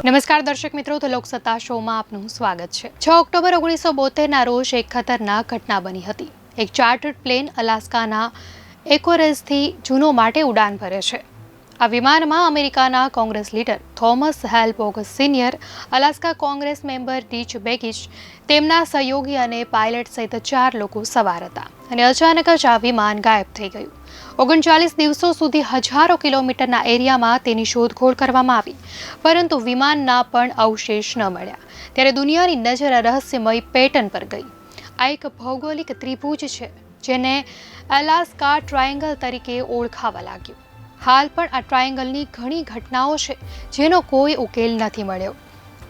નમસ્કાર દર્શક મિત્રો, તો લોકસત્તા શોમાં આપનું સ્વાગત છે। 6 ઓક્ટોબર 1972ના રોજ એક ખતરનાક ઘટના બની હતી। એક ચાર્ટર્ડ પ્લેન અલાસ્કાના એકોરેજથી જૂનો માટે ઉડાન ભરે છે। આ વિમાનમાં અમેરિકાના Congress leader Thomas Hale Boggs senior, Alaska Congress member Rich Begich, તેમના સહયોગી અને પાયલટ સહિત 4 લોકો સવાર હતા અને અચાનક જ આ વિમાન ગાયબ થઈ ગયું। 39 દિવસો સુધી હજારો કિલોમીટરના એરિયામાં તેની શોધખોળ કરવામાં આવી, પરંતુ વિમાનના પણ અવશેષ ન મળ્યા। ત્યારે દુનિયાની નજર રહસ્યમય પેટર્ન પર ગઈ। આ એક ભૌગોલિક ત્રિભુજ છે જેને અલાસ્કા ટ્રાયેંગલ તરીકે ઓળખાવા લાગ્યું। હાલ પણ આ ટ્રાયેંગલની ઘણી ઘટનાઓ છે જેનો કોઈ ઉકેલ નથી મળ્યો।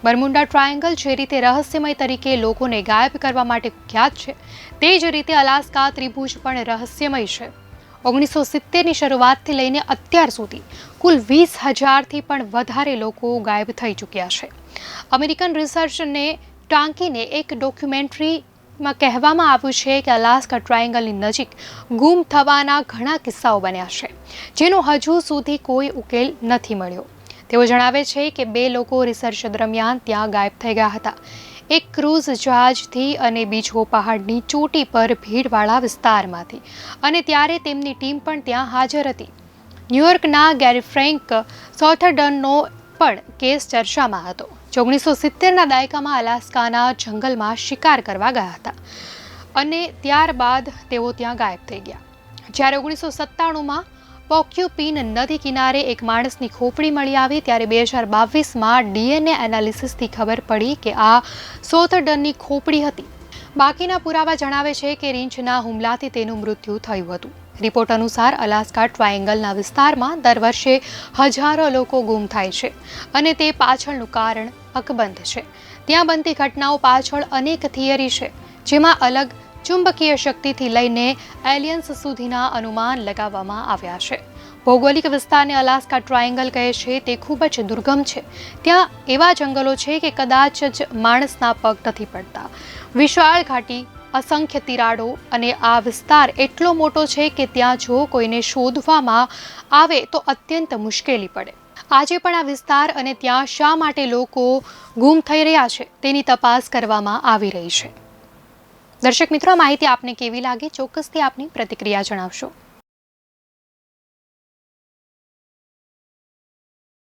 બરમુડા ટ્રાયેંગલ જે રીતે રહસ્યમય તરીકે લોકોને ગાયબ કરવા માટે કુખ્યાત છે, તે જ રીતે અલાસ્કા ત્રિભુજ પણ રહસ્યમય છે। 1970ની શરૂઆતથી લઈને અત્યાર સુધી કુલ 20,000થી પણ વધારે લોકો ગાયબ થઈ ચૂક્યા છે। અમેરિકન રિસર્ચને ટાંકીને એક ડોક્યુમેન્ટરીમાં કહેવામાં આવ્યું છે કે અલાસ્કા ટ્રાયેંગલની નજીક ગુમ થવાના ઘણા કિસ્સાઓ બન્યા છે જેનો હજુ સુધી કોઈ ઉકેલ નથી મળ્યો। તેઓ જણાવે છે કે 2 લોકો રિસર્ચ દરમિયાન ત્યાં ગાયબ થઈ ગયા હતા, એક ક્રૂઝ જહાજથી અને બીજો પહાડની ચોટી પર ભીડવાળા વિસ્તારમાંથી, અને ત્યારે તેમની ટીમ પણ ત્યાં હાજર હતી। ન્યૂયોર્કના ગેરી ફ્રેન્ક સોથરડનનો પણ કેસ ચર્ચામાં હતો, જે 1970ના દાયકામાં અલાસ્કાના જંગલમાં શિકાર કરવા ગયા હતા અને ત્યારબાદ તેઓ ત્યાં ગાયબ થઈ ગયા। જ્યારે 1997માં પોક્યુપીન નદી કિનારે એક માણસની ખોપડી મળી આવી, ત્યારે 2022માં DNA એનાલિસિસથી ખબર પડી કે આ સોથરડનની ખોપડી હતી। બાકીના પુરાવા જણાવે છે કે રીંછના હુમલાથી તેનું મૃત્યુ થયું હતું। રિપોર્ટ અનુસાર અલાસ્કા ટ્રાયેંગલના વિસ્તારમાં દર વર્ષે હજારો લોકો ગુમ થાય છે અને તે પાછળનું કારણ અકબંધ છે। ત્યાં બનતી ઘટનાઓ પાછળ અનેક થિયરી છે, જેમાં અલગ ચુંબકીય શક્તિથી લઈને એલિયન્સ સુધીના અનુમાન લગાવવામાં આવ્યા છે। ભૌગોલિક વિસ્તારને અલાસ્કા ટ્રાયેંગલ કહે છે તે ખૂબ જ દુર્ગમ છે। ત્યાં એવા જંગલો છે કે કદાચ જ માણસના પગ નથી પડતા, વિશાળ ઘાટી, અસંખ્ય તિરાડો, અને આ વિસ્તાર એટલો મોટો છે કે ત્યાં જો કોઈને શોધવામાં આવે તો અત્યંત મુશ્કેલી પડે। આજે પણ આ વિસ્તાર અને ત્યાં શા માટે લોકો ગુમ થઈ રહ્યા છે તેની તપાસ કરવામાં આવી રહી છે। દર્શક મિત્રો, આ માહિતી આપને કેવી લાગી? ચોક્કસથી આપની પ્રતિક્રિયા જણાવશો।